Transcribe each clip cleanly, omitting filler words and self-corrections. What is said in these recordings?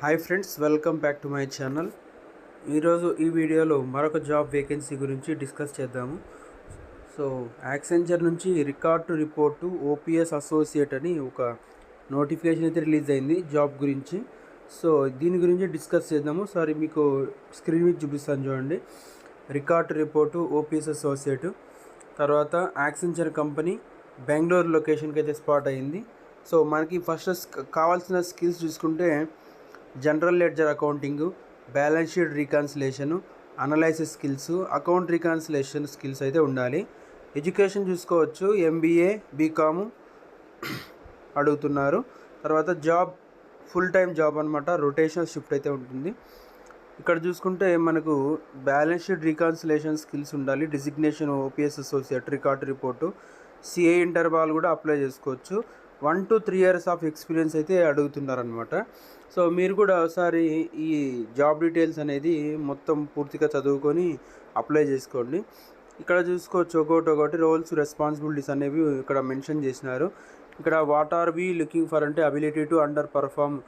Hi friends, welcome back to my channel. ఈరోజు ఈ వీడియోలో మరొక జాబ్ వేకెన్సీ గురించి డిస్కస్ చేద్దాము. సో యాక్సెంచర్ నుంచి record to report OPS associate అని ఒక నోటిఫికేషన్ అయితే రిలీజ్ అయింది జాబ్ గురించి. సో దీని గురించి డిస్కస్ చేద్దాము. సారీ, మీకు స్క్రీన్ మీద చూపిస్తాను చూడండి. Record to report OPS associate, తర్వాత యాక్సెంచర్ కంపెనీ బెంగళూరు లొకేషన్కి అయితే స్పాట్ అయ్యింది. సో మనకి ఫస్ట్ కావాల్సిన స్కిల్స్ చూసుకుంటే general ledger accounting, balance sheet reconciliation, analysis skills, account reconciliation skills అయితే ఉండాలి. ఎడ్యుకేషన్ చూసుకోవచ్చు, ఎంబీఏ, బీకాము అడుగుతున్నారు. తర్వాత జాబ్ ఫుల్ టైం జాబ్ అనమాట, రొటేషనల్ షిఫ్ట్ అయితే ఉంటుంది. ఇక్కడ చూసుకుంటే మనకు బ్యాలెన్స్ షీట్ రీకన్సిలేషన్ స్కిల్స్ ఉండాలి. Designation OPS associate, record report, CA interval కూడా అప్లై చేసుకోవచ్చు. 1 to 3 years ఆఫ్ ఎక్స్పీరియన్స్ అయితే అడుగుతున్నారనమాట. సో మీరు కూడా ఒకసారి ఈ జాబ్ డీటెయిల్స్ అనేది మొత్తం పూర్తిగా చదువుకొని అప్లై చేసుకోండి. ఇక్కడ చూసుకోవచ్చు ఒకటి రోల్స్, రెస్పాన్సిబిలిటీస్ అనేవి ఇక్కడ మెన్షన్ చేసినారు. ఇక్కడ what are we looking for అంటే ability to under perform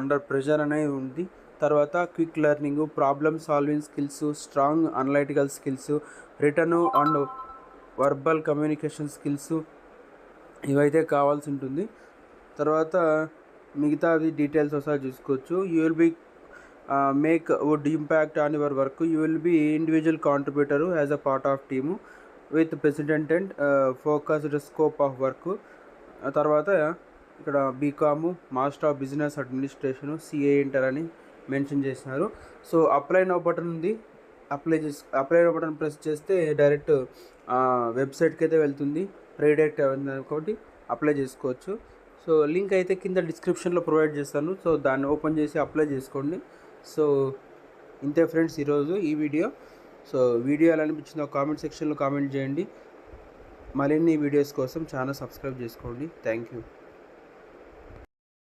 under pressure అనేది ఉంది. తర్వాత quick learning, problem solving skills, strong analytical skills, written and verbal communication skills ఇవైతే కావాల్సి ఉంటుంది. తర్వాత మిగతావి డీటెయిల్స్ ఒకసారి చూసుకోవచ్చు. You will be make would impact on your work. You will be individual contributor as a part of team with president and focused scope of work. తర్వాత ఇక్కడ BCom, master of business administration, CA inter అని mention చేసినారు. So apply now button ఉంది. Apply now button press చేస్తే direct వెబ్సైట్కి అయితే వెళ్తుంది. Redirect కాబట్టి అప్లై చేసుకోవచ్చు. సో లింక్ అయితే కింద డిస్క్రిప్షన్లో ప్రొవైడ్ చేస్తాను. సో దాన్ని ఓపెన్ చేసి అప్లై చేసుకోండి. సో ఇంతే ఫ్రెండ్స్ ఈరోజు ఈ వీడియో. సో వీడియో ఎలా అనిపించిందో కామెంట్ సెక్షన్లో కామెంట్ చేయండి. మరిన్ని వీడియోస్ కోసం ఛానల్ సబ్స్క్రైబ్ చేసుకోండి. Thank you.